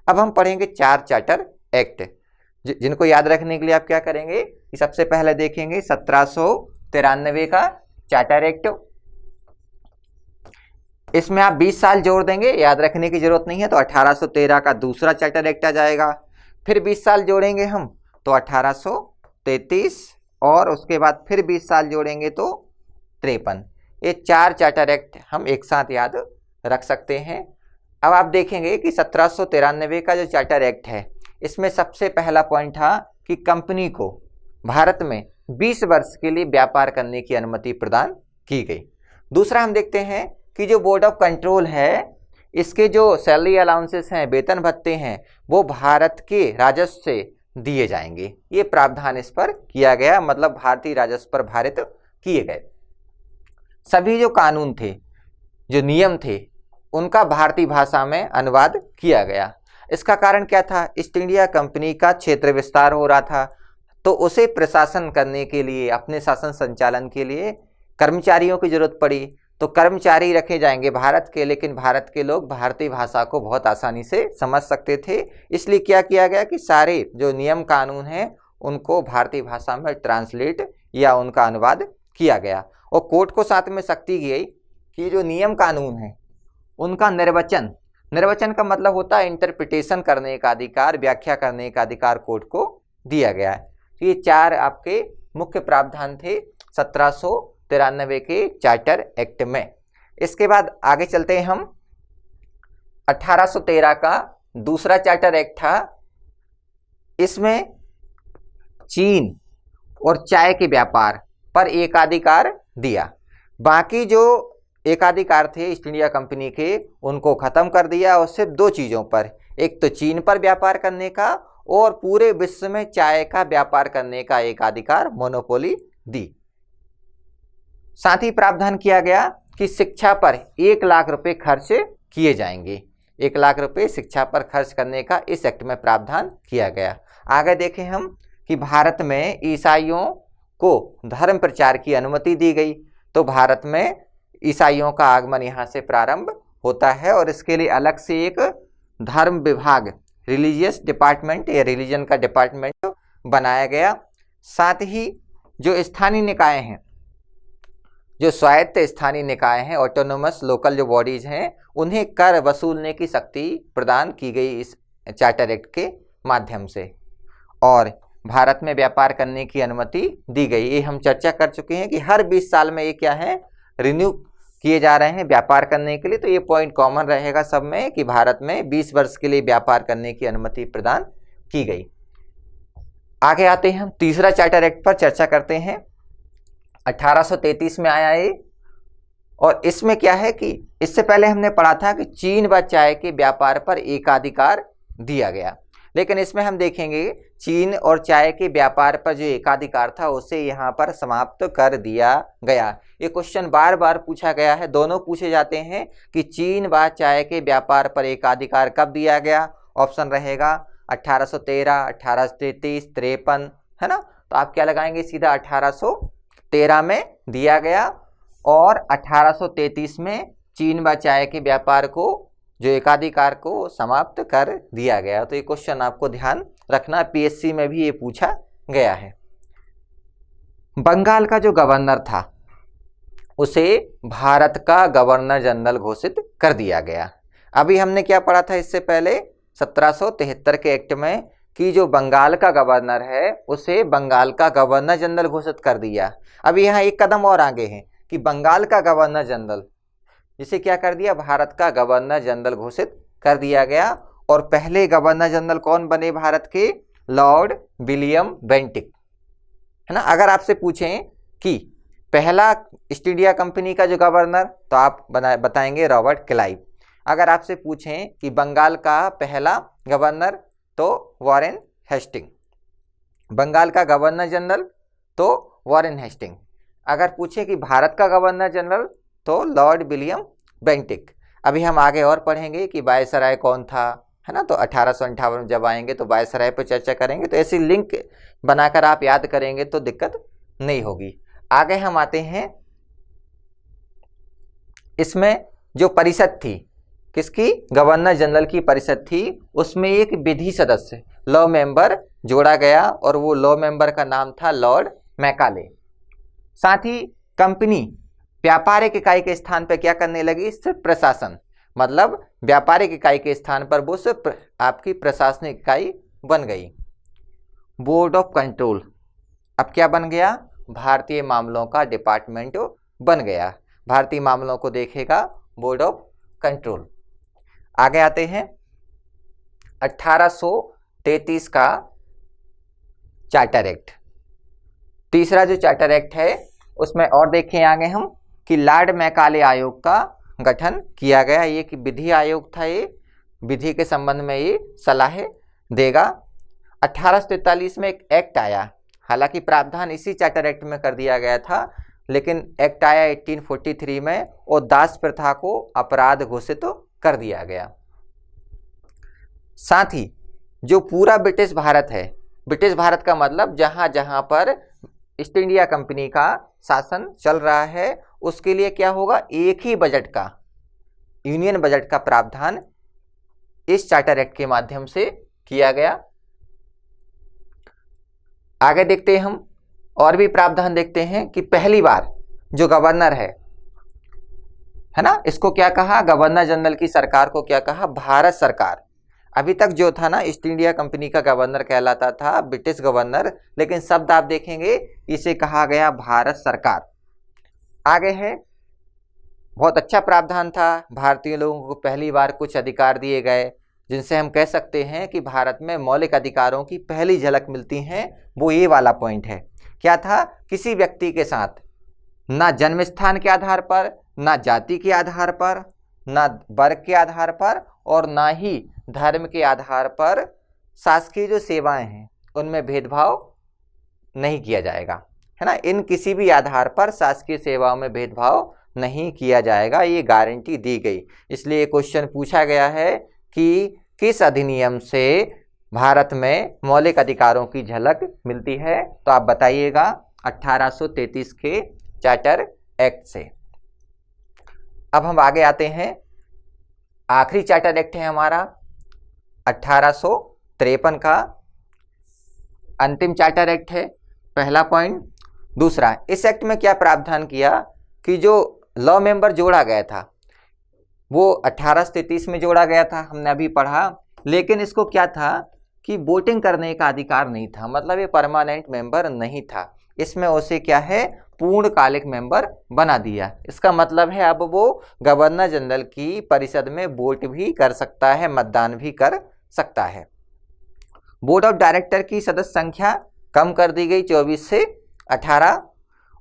अब हम पढ़ेंगे 4 चार्टर एक्ट, जिनको याद रखने के लिए आप क्या करेंगे कि सबसे पहले देखेंगे 1793 का चार्टर एक्ट। इसमें आप 20 साल जोड़ देंगे, याद रखने की जरूरत नहीं है, तो 1813 का दूसरा चार्टर एक्ट आ जाएगा। फिर 20 साल जोड़ेंगे हम तो 1833, और उसके बाद फिर 20 साल जोड़ेंगे तो 53। ये 4 चार्टर एक्ट हम एक साथ याद रख सकते हैं। अब आप देखेंगे कि 1793 का जो चार्टर एक्ट है, इसमें सबसे पहला पॉइंट था कि कंपनी को भारत में 20 वर्ष के लिए व्यापार करने की अनुमति प्रदान की गई। दूसरा हम देखते हैं कि जो बोर्ड ऑफ कंट्रोल है, इसके जो सैलरी अलाउंसेस हैं, वेतन भत्ते हैं, वो भारत के राजस्व से दिए जाएंगे। ये प्रावधान इस पर किया गया, मतलब भारतीय राजस्व पर भारित किए गए। सभी जो कानून थे, जो नियम थे, उनका भारतीय भाषा में अनुवाद किया गया। इसका कारण क्या था? ईस्ट इंडिया कंपनी का क्षेत्र विस्तार हो रहा था, तो उसे प्रशासन करने के लिए, अपने शासन संचालन के लिए कर्मचारियों की जरूरत पड़ी। तो कर्मचारी रखे जाएंगे भारत के, लेकिन भारत के लोग भारतीय भाषा को बहुत आसानी से समझ सकते थे। इसलिए क्या किया गया कि सारे जो नियम कानून हैं उनको भारतीय भाषा में ट्रांसलेट या उनका अनुवाद किया गया। और कोर्ट को साथ में शक्ति गई कि जो नियम कानून है उनका निर्वचन का मतलब होता है इंटरप्रिटेशन करने का अधिकार, व्याख्या करने का अधिकार कोर्ट को दिया गया है। तो ये 4 आपके मुख्य प्रावधान थे 1793 के चार्टर एक्ट में। इसके बाद आगे चलते हैं हम। 1813 का दूसरा चार्टर एक्ट था। इसमें चीन और चाय के व्यापार पर एकाधिकार दिया। बाकी जो एकाधिकार थे ईस्ट इंडिया कंपनी के, उनको खत्म कर दिया और सिर्फ 2 चीजों पर, एक तो चीन पर व्यापार करने का और पूरे विश्व में चाय का व्यापार करने का एकाधिकार, मोनोपोली दी। साथ ही प्रावधान किया गया कि शिक्षा पर 1 लाख रुपए खर्च किए जाएंगे। 1 लाख रुपए शिक्षा पर खर्च करने का इस एक्ट में प्रावधान किया गया। आगे देखें हम कि भारत में ईसाइयों को धर्म प्रचार की अनुमति दी गई। तो भारत में ईसाइयों का आगमन यहाँ से प्रारंभ होता है और इसके लिए अलग से एक धर्म विभाग, रिलीजियस डिपार्टमेंट या रिलीजन का डिपार्टमेंट बनाया गया। साथ ही जो स्थानीय निकाय हैं, जो स्वायत्त स्थानीय निकाय हैं, ऑटोनोमस लोकल जो बॉडीज हैं, उन्हें कर वसूलने की शक्ति प्रदान की गई इस चार्टर एक्ट के माध्यम से, और भारत में व्यापार करने की अनुमति दी गई। ये हम चर्चा कर चुके हैं कि हर 20 साल में ये क्या है, रिन्यू किए जा रहे हैं व्यापार करने के लिए। तो ये पॉइंट कॉमन रहेगा सब में कि भारत में 20 वर्ष के लिए व्यापार करने की अनुमति प्रदान की गई। आगे आते हैं हम तीसरा चार्टर एक्ट पर चर्चा करते हैं। 1833 में आया ये, और इसमें क्या है कि इससे पहले हमने पढ़ा था कि चीन व चाय के व्यापार पर एकाधिकार दिया गया, लेकिन इसमें हम देखेंगे चीन और चाय के व्यापार पर जो एकाधिकार था उसे यहाँ पर समाप्त कर दिया गया। ये क्वेश्चन बार बार पूछा गया है, दोनों पूछे जाते हैं कि चीन व चाय के व्यापार पर एकाधिकार कब दिया गया। ऑप्शन रहेगा 1813, 1833, 53, है ना। तो आप क्या लगाएंगे, सीधा 1813 में दिया गया और 1833 में चीन व चाय के व्यापार को, जो एकाधिकार को समाप्त कर दिया गया। तो ये क्वेश्चन आपको ध्यान रखना, पीएससी में भी ये पूछा गया है। बंगाल का जो गवर्नर था उसे भारत का गवर्नर जनरल घोषित कर दिया गया। अभी हमने क्या पढ़ा था इससे पहले 1773 के एक्ट में कि जो बंगाल का गवर्नर है उसे बंगाल का गवर्नर जनरल घोषित कर दिया। अभी यहाँ एक कदम और आगे है कि बंगाल का गवर्नर जनरल, जिसे क्या कर दिया, भारत का गवर्नर जनरल घोषित कर दिया गया। और पहले गवर्नर जनरल कौन बने भारत के, लॉर्ड विलियम बेंटिक, है ना। अगर आपसे पूछें कि पहला ईस्ट इंडिया कंपनी का जो गवर्नर, तो आप बताएंगे रॉबर्ट क्लाइव। अगर आपसे पूछें कि बंगाल का पहला गवर्नर, तो वॉरेन हेस्टिंग। बंगाल का गवर्नर जनरल तो वॉरेन हेस्टिंग। अगर पूछे कि भारत का गवर्नर जनरल, तो लॉर्ड विलियम बेंटिक। अभी हम आगे और पढ़ेंगे कि वायसराय कौन था, है ना। तो 1858 जब आएंगे तो वायसराय पर चर्चा करेंगे। तो ऐसी लिंक बनाकर आप याद करेंगे तो दिक्कत नहीं होगी। आगे हम आते हैं, इसमें जो परिषद थी किसकी? गवर्नर जनरल की परिषद थी, उसमें एक विधि सदस्य लॉ मेंबर जोड़ा गया और वो लॉ मेंबर का नाम था लॉर्ड मैकाले। साथ ही कंपनी व्यापारिक इकाई के स्थान पर क्या करने लगी? सिर्फ प्रशासन, मतलब व्यापारिक इकाई के स्थान पर वो सिर्फ आपकी प्रशासनिक इकाई बन गई। बोर्ड ऑफ कंट्रोल अब क्या बन गया? भारतीय मामलों का डिपार्टमेंट बन गया, भारतीय मामलों को देखेगा बोर्ड ऑफ कंट्रोल। आगे आते हैं 1833 का चार्टर एक्ट। तीसरा जो चार्टर एक्ट है उसमें और देखें आगे हम कि लॉर्ड मैकाले आयोग का गठन किया गया। ये कि विधि आयोग था, ये विधि के संबंध में ये सलाह देगा। 1843 में एक एक्ट आया, हालांकि प्रावधान इसी चार्टर एक्ट में कर दिया गया था, लेकिन एक्ट आया 1843 में और दास प्रथा को अपराध घोषित कर दिया गया। साथ ही जो पूरा ब्रिटिश भारत है, ब्रिटिश भारत का मतलब जहां जहां पर ईस्ट इंडिया कंपनी का शासन चल रहा है, उसके लिए क्या होगा? एक ही बजट का, यूनियन बजट का प्रावधान इस चार्टर एक्ट के माध्यम से किया गया। आगे देखते हैं हम और भी प्रावधान देखते हैं कि पहली बार जो गवर्नर है ना, इसको क्या कहा? गवर्नर जनरल की सरकार को क्या कहा? भारत सरकार। अभी तक जो था ना, ईस्ट इंडिया कंपनी का गवर्नर कहलाता था ब्रिटिश गवर्नर, लेकिन शब्द आप देखेंगे इसे कहा गया भारत सरकार। आगे है, बहुत अच्छा प्रावधान था, भारतीय लोगों को पहली बार कुछ अधिकार दिए गए जिनसे हम कह सकते हैं कि भारत में मौलिक अधिकारों की पहली झलक मिलती है। वो ये वाला पॉइंट है, क्या था? किसी व्यक्ति के साथ ना जन्म स्थान के आधार पर, ना जाति के आधार पर, ना वर्ग के आधार पर और ना ही धर्म के आधार पर शासकीय जो सेवाएं हैं उनमें भेदभाव नहीं किया जाएगा, है ना। इन किसी भी आधार पर शासकीय सेवाओं में भेदभाव नहीं किया जाएगा, ये गारंटी दी गई। इसलिए क्वेश्चन पूछा गया है कि किस अधिनियम से भारत में मौलिक अधिकारों की झलक मिलती है? तो आप बताइएगा 1833 के चार्टर एक्ट से। अब हम आगे आते हैं, आखिरी चार्टर एक्ट है हमारा 1853 का, अंतिम चार्टर एक्ट है। पहला पॉइंट। दूसरा, इस एक्ट में क्या प्रावधान किया कि जो लॉ मेंबर जोड़ा गया था वो 1833 में जोड़ा गया था, हमने अभी पढ़ा, लेकिन इसको क्या था कि वोटिंग करने का अधिकार नहीं था, मतलब ये परमानेंट मेंबर नहीं था। इसमें उसे क्या है? पूर्णकालिक मेंबर बना दिया। इसका मतलब है अब वो गवर्नर जनरल की परिषद में वोट भी कर सकता है, मतदान भी कर सकता है। बोर्ड ऑफ डायरेक्टर की सदस्य संख्या कम कर दी गई 24 से 18।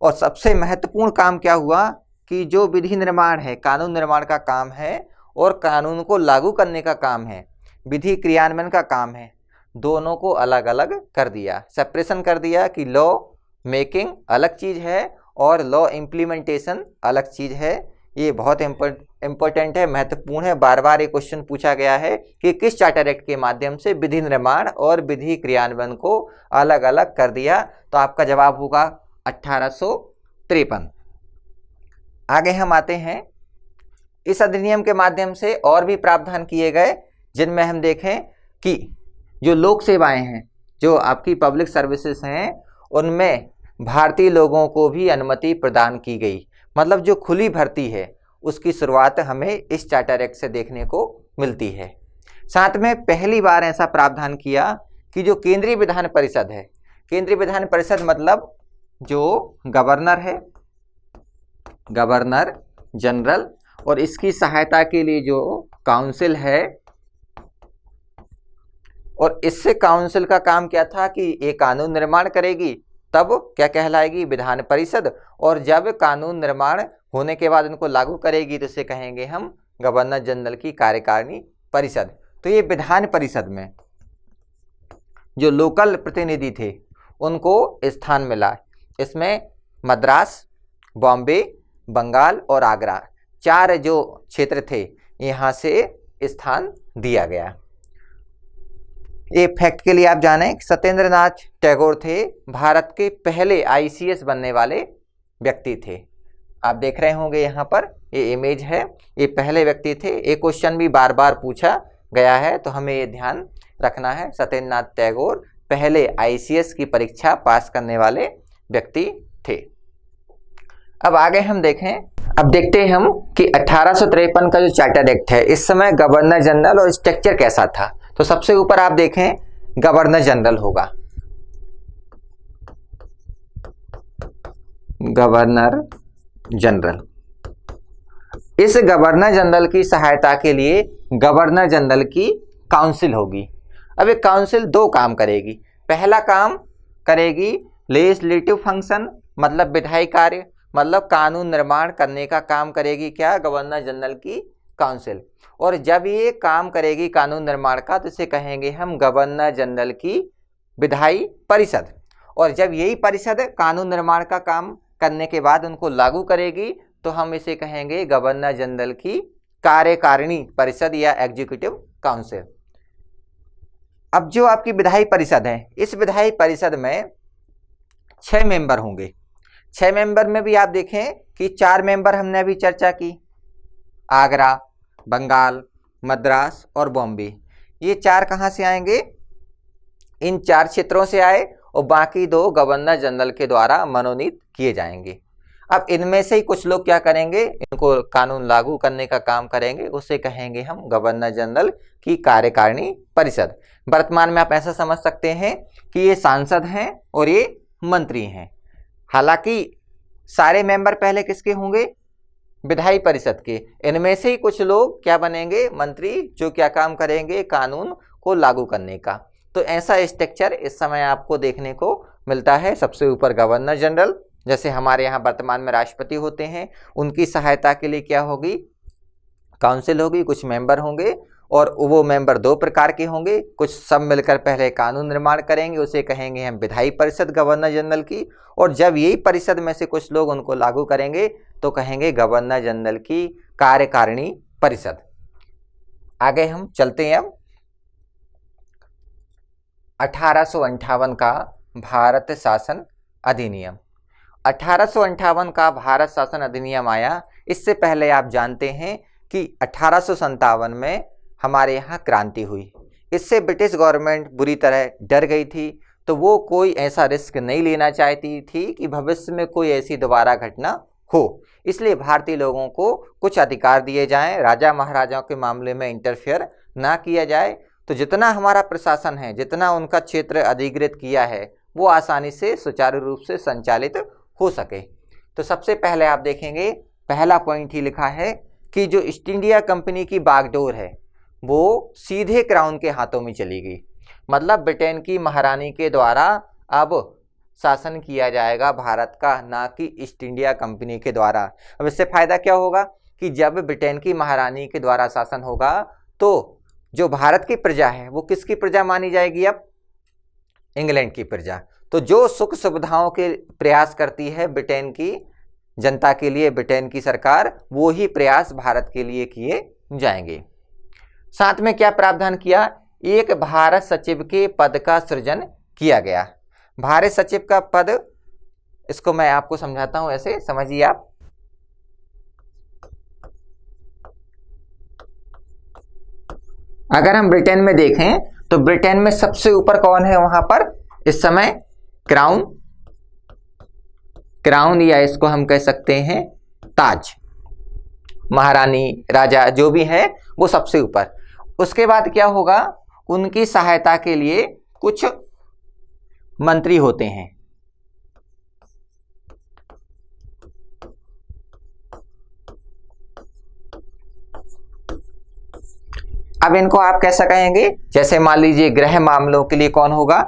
और सबसे महत्वपूर्ण काम क्या हुआ कि जो विधि निर्माण है, कानून निर्माण का काम है और कानून को लागू करने का काम है, विधि क्रियान्वयन का काम है, दोनों को अलग अलग कर दिया, सेपरेशन कर दिया कि लॉ मेकिंग अलग चीज़ है और लॉ इम्प्लीमेंटेशन अलग चीज़ है। ये बहुत इम्पोर्टेंट है, महत्वपूर्ण है। बार बार ये क्वेश्चन पूछा गया है कि किस चार्टर एक्ट के माध्यम से विधि निर्माण और विधि क्रियान्वयन को अलग अलग कर दिया? तो आपका जवाब होगा 1853। आगे हम आते हैं, इस अधिनियम के माध्यम से और भी प्रावधान किए गए जिनमें हम देखें कि जो लोक सेवाएं हैं, जो आपकी पब्लिक सर्विसेज हैं, उनमें भारतीय लोगों को भी अनुमति प्रदान की गई। मतलब जो खुली भर्ती है उसकी शुरुआत हमें इस चार्टर एक्ट से देखने को मिलती है। साथ में पहली बार ऐसा प्रावधान किया कि जो केंद्रीय विधान परिषद है, केंद्रीय विधान परिषद मतलब जो गवर्नर है, गवर्नर जनरल, और इसकी सहायता के लिए जो काउंसिल है, और इससे काउंसिल का काम क्या था कि ये कानून निर्माण करेगी, तब क्या कहलाएगी? विधान परिषद। और जब कानून निर्माण होने के बाद इनको लागू करेगी तो इसे कहेंगे हम गवर्नर जनरल की कार्यकारिणी परिषद। तो ये विधान परिषद में जो लोकल प्रतिनिधि थे उनको स्थान मिला। इसमें मद्रास, बॉम्बे, बंगाल और आगरा, 4 जो क्षेत्र थे यहाँ से स्थान दिया गया। ये फैक्ट के लिए आप जानें कि सत्येंद्र नाथ टैगोर थे भारत के पहले ICS बनने वाले व्यक्ति थे। आप देख रहे होंगे यहाँ पर ये इमेज है, ये पहले व्यक्ति थे। एक क्वेश्चन भी बार बार पूछा गया है तो हमें ये ध्यान रखना है। सत्येंद्रनाथ टैगोर पहले आईसीएस की परीक्षा पास करने वाले व्यक्ति थे। अब आगे हम देखें, अब देखते हैं हम कि 1853 का जो चार्टर एक्ट है, इस समय गवर्नर जनरल और स्ट्रक्चर कैसा था। तो सबसे ऊपर आप देखें गवर्नर जनरल होगा, गवर्नर जनरल। इस गवर्नर जनरल की सहायता के लिए गवर्नर जनरल की काउंसिल होगी। अब एक काउंसिल दो काम करेगी। पहला काम करेगी लेजिस्लेटिव फंक्शन, मतलब विधायी कार्य, मतलब कानून निर्माण करने का काम करेगी क्या, गवर्नर जनरल की काउंसिल। और जब ये काम करेगी कानून निर्माण का तो इसे कहेंगे हम गवर्नर जनरल की विधायी परिषद। और जब यही परिषद कानून निर्माण का काम करने के बाद उनको लागू करेगी तो हम इसे कहेंगे गवर्नर जनरल की कार्यकारिणी परिषद या एग्जीक्यूटिव काउंसिल। अब जो आपकी विधायी परिषद है, इस विधायी परिषद में 6 मेंबर होंगे। 6 मेंबर में भी आप देखें कि 4 मेंबर हमने अभी चर्चा की, आगरा, बंगाल, मद्रास और बॉम्बे। ये 4 कहाँ से आएंगे, इन 4 क्षेत्रों से आए और बाकी 2 गवर्नर जनरल के द्वारा मनोनीत किए जाएंगे। अब इनमें से ही कुछ लोग क्या करेंगे, इनको कानून लागू करने का काम करेंगे, उसे कहेंगे हम गवर्नर जनरल की कार्यकारिणी परिषद। वर्तमान में आप ऐसा समझ सकते हैं कि ये सांसद हैं और ये मंत्री हैं। हालांकि सारे मेंबर पहले किसके होंगे, विधायी परिषद के। इनमें से ही कुछ लोग क्या बनेंगे, मंत्री, जो क्या काम करेंगे, कानून को लागू करने का। तो ऐसा स्ट्रक्चर इस समय आपको देखने को मिलता है। सबसे ऊपर गवर्नर जनरल, जैसे हमारे यहाँ वर्तमान में राष्ट्रपति होते हैं, उनकी सहायता के लिए क्या होगी, काउंसिल होगी, कुछ मेंबर होंगे और वो मेंबर 2 प्रकार के होंगे। कुछ सब मिलकर पहले कानून निर्माण करेंगे, उसे कहेंगे हम विधायी परिषद गवर्नर जनरल की। और जब यही परिषद में से कुछ लोग उनको लागू करेंगे तो कहेंगे गवर्नर जनरल की कार्यकारिणी परिषद। आगे हम चलते हैं। अब 1858 का भारत शासन अधिनियम। 1858 का भारत शासन अधिनियम आया। इससे पहले आप जानते हैं कि 1857 में हमारे यहाँ क्रांति हुई। इससे ब्रिटिश गवर्नमेंट बुरी तरह डर गई थी, तो वो कोई ऐसा रिस्क नहीं लेना चाहती थी कि भविष्य में कोई ऐसी दोबारा घटना हो। इसलिए भारतीय लोगों को कुछ अधिकार दिए जाएं, राजा महाराजाओं के मामले में इंटरफेयर ना किया जाए। तो जितना हमारा प्रशासन है, जितना उनका क्षेत्र अधिकृत किया है, वो आसानी से सुचारू रूप से संचालित हो सके। तो सबसे पहले आप देखेंगे पहला पॉइंट ही लिखा है कि जो ईस्ट इंडिया कंपनी की बागडोर है वो सीधे क्राउन के हाथों में चली गई। मतलब ब्रिटेन की महारानी के द्वारा अब शासन किया जाएगा भारत का, ना कि ईस्ट इंडिया कंपनी के द्वारा। अब इससे फायदा क्या होगा कि जब ब्रिटेन की महारानी के द्वारा शासन होगा तो जो भारत की प्रजा है वो किसकी प्रजा मानी जाएगी, अब इंग्लैंड की प्रजा। तो जो सुख सुविधाओं के प्रयास करती है ब्रिटेन की जनता के लिए ब्रिटेन की सरकार, वो ही प्रयास भारत के लिए किए जाएंगे। साथ में क्या प्रावधान किया, एक भारत सचिव के पद का सृजन किया गया। भारत सचिव का पद, इसको मैं आपको समझाता हूं, ऐसे समझिए आप। अगर हम ब्रिटेन में देखें तो ब्रिटेन में सबसे ऊपर कौन है वहां पर इस समय, क्राउन, क्राउन या इसको हम कह सकते हैं ताज। महारानी, राजा जो भी है वो सबसे ऊपर। उसके बाद क्या होगा, उनकी सहायता के लिए कुछ मंत्री होते हैं। अब इनको आप कैसा कहेंगे, जैसे मान लीजिए गृह मामलों के लिए कौन होगा,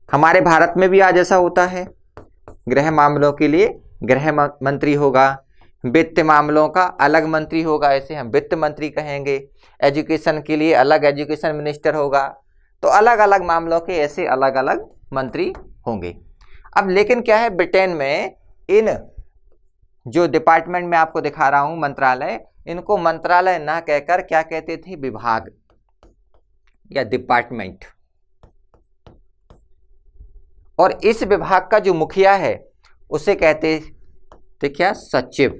हमारे भारत में भी आज ऐसा होता है, गृह मामलों के लिए गृह मंत्री होगा, वित्त मामलों का अलग मंत्री होगा, ऐसे हम वित्त मंत्री कहेंगे, एजुकेशन के लिए अलग एजुकेशन मिनिस्टर होगा। तो अलग अलग मामलों के ऐसे अलग अलग मंत्री होंगे। अब लेकिन क्या है, ब्रिटेन में इन जो डिपार्टमेंट में आपको दिखा रहा हूं मंत्रालय, इनको मंत्रालय ना कहकर क्या कहते थे, विभाग या डिपार्टमेंट। और इस विभाग का जो मुखिया है उसे कहते तो क्या सचिव।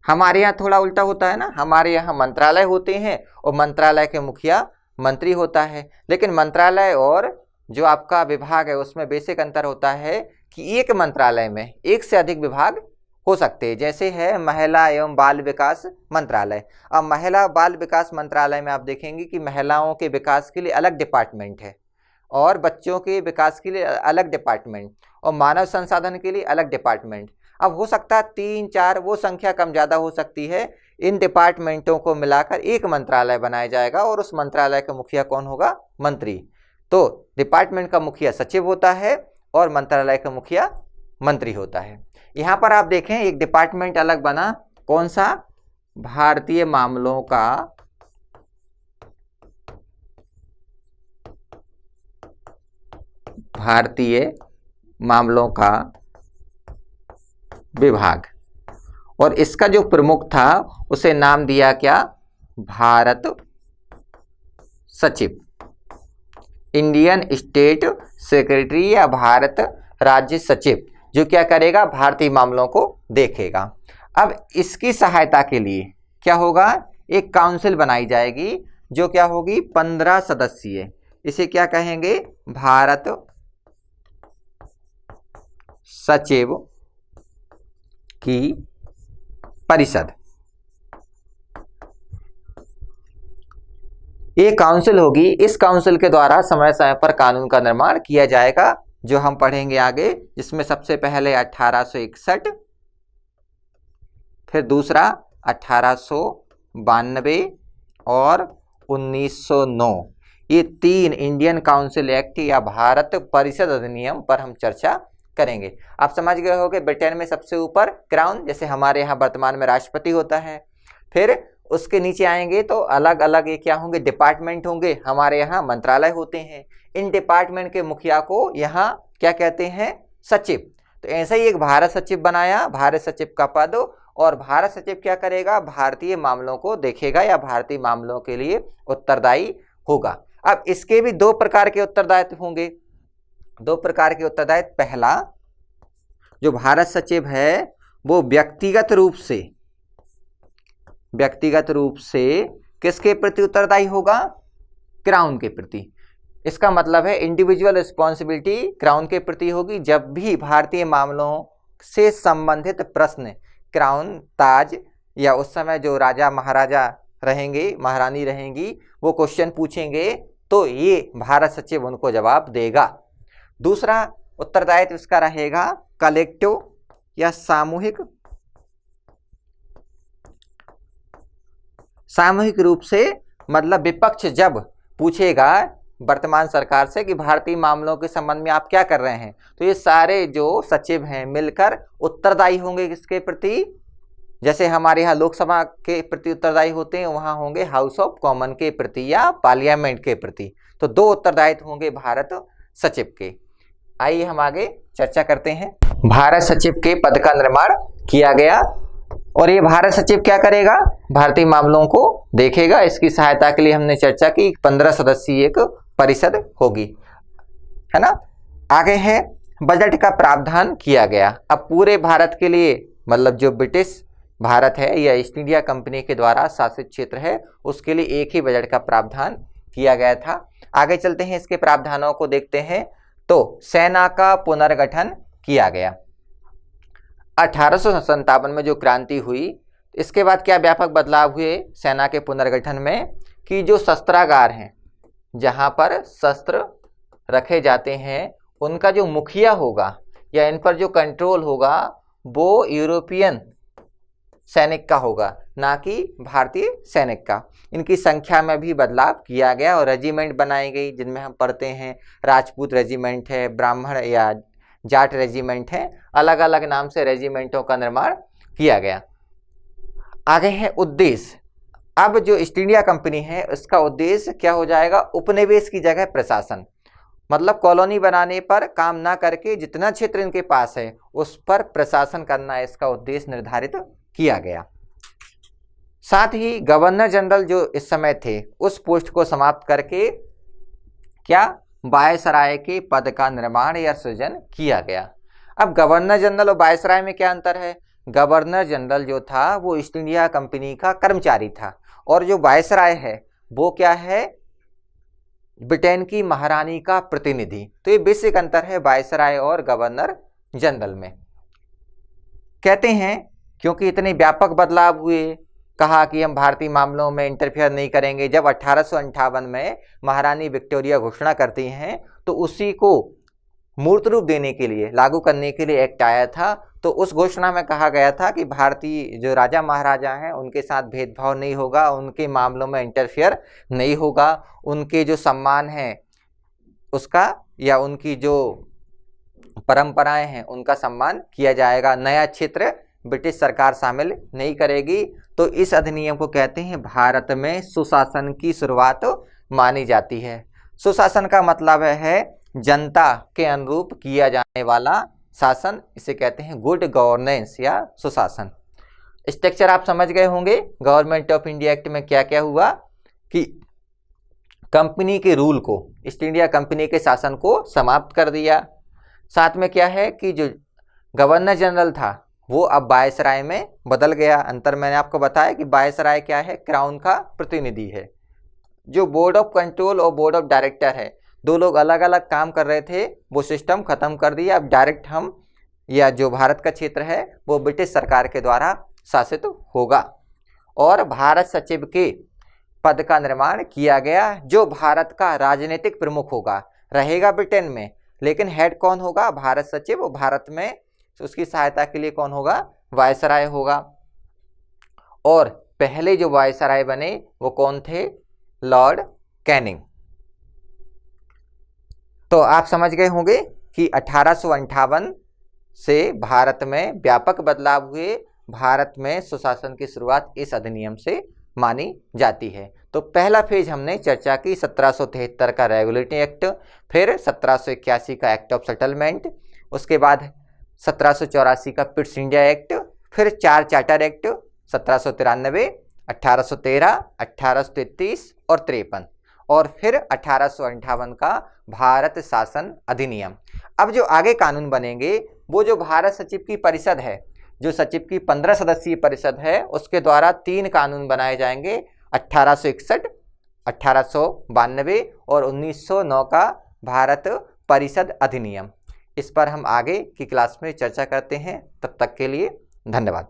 हमारे यहाँ थोड़ा उल्टा होता है ना, हमारे यहाँ मंत्रालय होते हैं और मंत्रालय के मुखिया मंत्री होता है, लेकिन मंत्रालय और जो आपका विभाग है उसमें बेसिक अंतर होता है कि एक मंत्रालय में एक से अधिक विभाग हो सकते हैं। जैसे है महिला एवं बाल विकास मंत्रालय। अब महिला बाल विकास मंत्रालय में आप देखेंगे कि महिलाओं के विकास के लिए अलग डिपार्टमेंट है और बच्चों के विकास के लिए अलग डिपार्टमेंट और मानव संसाधन के लिए अलग डिपार्टमेंट। अब हो सकता है 3-4, वो संख्या कम ज़्यादा हो सकती है। इन डिपार्टमेंटों को मिलाकर एक मंत्रालय बनाया जाएगा और उस मंत्रालय का मुखिया कौन होगा? मंत्री। तो डिपार्टमेंट का मुखिया सचिव होता है और मंत्रालय का मुखिया मंत्री होता है। यहाँ पर आप देखें एक डिपार्टमेंट अलग बना, कौन सा? भारतीय मामलों का विभाग, और इसका जो प्रमुख था उसे नाम दिया क्या? भारत सचिव, इंडियन स्टेट सेक्रेटरी या भारत राज्य सचिव, जो क्या करेगा? भारतीय मामलों को देखेगा। अब इसकी सहायता के लिए क्या होगा? एक काउंसिल बनाई जाएगी जो क्या होगी? 15 सदस्यीय। इसे क्या कहेंगे? भारत सचिव की परिषद। ये काउंसिल होगी। इस काउंसिल के द्वारा समय समय पर कानून का निर्माण किया जाएगा, जो हम पढ़ेंगे आगे, जिसमें सबसे पहले 1861, फिर दूसरा 1892 और 1909। ये 3 इंडियन काउंसिल एक्ट या भारत परिषद अधिनियम पर हम चर्चा करेंगे। आप समझ गए होंगे ब्रिटेन में सबसे ऊपर क्राउन, जैसे हमारे यहाँ वर्तमान में राष्ट्रपति होता है। फिर उसके नीचे आएंगे तो अलग अलग ये क्या होंगे? डिपार्टमेंट होंगे। हमारे यहाँ मंत्रालय होते हैं। इन डिपार्टमेंट के मुखिया को यहाँ क्या कहते हैं? सचिव। तो ऐसे ही एक भारत सचिव बनाया, भारत सचिव का पद, और भारत सचिव क्या करेगा? भारतीय मामलों को देखेगा या भारतीय मामलों के लिए उत्तरदायी होगा। अब इसके भी 2 प्रकार के उत्तरदायित्व होंगे। 2 प्रकार के उत्तरदायित्व। पहला, जो भारत सचिव है वो व्यक्तिगत रूप से किसके प्रति उत्तरदायी होगा? क्राउन के प्रति। इसका मतलब है इंडिविजुअल रिस्पॉन्सिबिलिटी क्राउन के प्रति होगी। जब भी भारतीय मामलों से संबंधित प्रश्न क्राउन, ताज या उस समय जो राजा महाराजा रहेंगे, महारानी रहेंगी, वो क्वेश्चन पूछेंगे तो ये भारत सचिव उनको जवाब देगा। दूसरा उत्तरदायित्व इसका रहेगा कलेक्टिव या सामूहिक रूप से। मतलब विपक्ष जब पूछेगा वर्तमान सरकार से कि भारतीय मामलों के संबंध में आप क्या कर रहे हैं, तो ये सारे जो सचिव हैं मिलकर उत्तरदायी होंगे किसके प्रति? जैसे हमारे यहाँ लोकसभा के प्रति उत्तरदायी होते हैं, वहाँ होंगे हाउस ऑफ कॉमन के प्रति या पार्लियामेंट के प्रति। तो 2 उत्तरदायित्व होंगे भारत सचिव के। आइए हम आगे चर्चा करते हैं। भारत सचिव के पद का निर्माण किया गया और ये भारत सचिव क्या करेगा? भारतीय मामलों को देखेगा। इसकी सहायता के लिए हमने चर्चा की 15 सदस्यीय एक परिषद होगी, है ना। आगे है बजट का प्रावधान किया गया। अब पूरे भारत के लिए, मतलब जो ब्रिटिश भारत है या ईस्ट इंडिया कंपनी के द्वारा शासित क्षेत्र है, उसके लिए एक ही बजट का प्रावधान किया गया था। आगे चलते हैं, इसके प्रावधानों को देखते हैं। तो सेना का पुनर्गठन किया गया। 1857 में जो क्रांति हुई, इसके बाद क्या व्यापक बदलाव हुए सेना के पुनर्गठन में? कि जो शस्त्रागार हैं, जहां पर शस्त्र रखे जाते हैं, उनका जो मुखिया होगा या इन पर जो कंट्रोल होगा वो यूरोपियन सैनिक का होगा, ना कि भारतीय सैनिक का। इनकी संख्या में भी बदलाव किया गया और रेजिमेंट बनाई गई, जिनमें हम पढ़ते हैं राजपूत रेजिमेंट है, ब्राह्मण या जाट रेजिमेंट है, अलग अलग नाम से रेजिमेंटों का निर्माण किया गया। आगे है उद्देश्य। अब जो ईस्ट इंडिया कंपनी है उसका उद्देश्य क्या हो जाएगा? उपनिवेश की जगह प्रशासन, मतलब कॉलोनी बनाने पर काम ना करके जितना क्षेत्र इनके पास है उस पर प्रशासन करना, इसका उद्देश्य निर्धारित किया गया। साथ ही गवर्नर जनरल जो इस समय थे उस पोस्ट को समाप्त करके क्या वायसराय के पद का निर्माण या सृजन किया गया। अब गवर्नर जनरल और वायसराय में क्या अंतर है? गवर्नर जनरल जो था वो ईस्ट इंडिया कंपनी का कर्मचारी था, और जो वायसराय है वो क्या है? ब्रिटेन की महारानी का प्रतिनिधि। तो ये बेसिक अंतर है वायसराय और गवर्नर जनरल में। कहते हैं क्योंकि इतने व्यापक बदलाव हुए, कहा कि हम भारतीय मामलों में इंटरफेयर नहीं करेंगे। जब 1858 में महारानी विक्टोरिया घोषणा करती हैं तो उसी को मूर्त रूप देने के लिए, लागू करने के लिए एक्ट आया था। तो उस घोषणा में कहा गया था कि भारतीय जो राजा महाराजा हैं उनके साथ भेदभाव नहीं होगा, उनके मामलों में इंटरफेयर नहीं होगा, उनके जो सम्मान है उसका या उनकी जो परंपराएं हैं उनका सम्मान किया जाएगा। नया क्षेत्र ब्रिटिश सरकार शामिल नहीं करेगी। तो इस अधिनियम को कहते हैं भारत में सुशासन की शुरुआत मानी जाती है। सुशासन का मतलब है जनता के अनुरूप किया जाने वाला शासन, इसे कहते हैं गुड गवर्नेंस या सुशासन। स्ट्रक्चर आप समझ गए होंगे। गवर्नमेंट ऑफ इंडिया एक्ट में क्या क्या हुआ कि कंपनी के रूल को, ईस्ट इंडिया कंपनी के शासन को समाप्त कर दिया। साथ में क्या है कि जो गवर्नर जनरल था वो अब वायसराय में बदल गया। अंतर मैंने आपको बताया कि वायसराय क्या है? क्राउन का प्रतिनिधि है। जो बोर्ड ऑफ कंट्रोल और बोर्ड ऑफ डायरेक्टर है, दो लोग अलग अलग काम कर रहे थे, वो सिस्टम खत्म कर दिया। अब डायरेक्ट हम या जो भारत का क्षेत्र है वो ब्रिटिश सरकार के द्वारा शासित होगा। और भारत सचिव के पद का निर्माण किया गया, जो भारत का राजनीतिक प्रमुख होगा, रहेगा ब्रिटेन में, लेकिन हेड कौन होगा? भारत सचिव। भारत में उसकी सहायता के लिए कौन होगा? वायसराय होगा। और पहले जो वायसराय बने वो कौन थे? Lord Canning. तो आप समझ गए होंगे कि 1858 से भारत में व्यापक बदलाव हुए। भारत में सुशासन की शुरुआत इस अधिनियम से मानी जाती है। तो पहला फेज हमने चर्चा की 1773 का रेगुलेटरी एक्ट, फिर 1781 का एक्ट ऑफ सेटलमेंट, उसके बाद 1784 का पिट्स इंडिया एक्ट, फिर 4 चार्टर एक्ट 1793, 1813, 1833 और 53, और फिर 1858 का भारत शासन अधिनियम। अब जो आगे कानून बनेंगे वो जो भारत सचिव की परिषद है, जो सचिव की 15 सदस्यीय परिषद है, उसके द्वारा 3 कानून बनाए जाएंगे। 1861, 1892 और 1909 का भारत परिषद अधिनियम। इस पर हम आगे की क्लास में चर्चा करते हैं। तब तक के लिए धन्यवाद।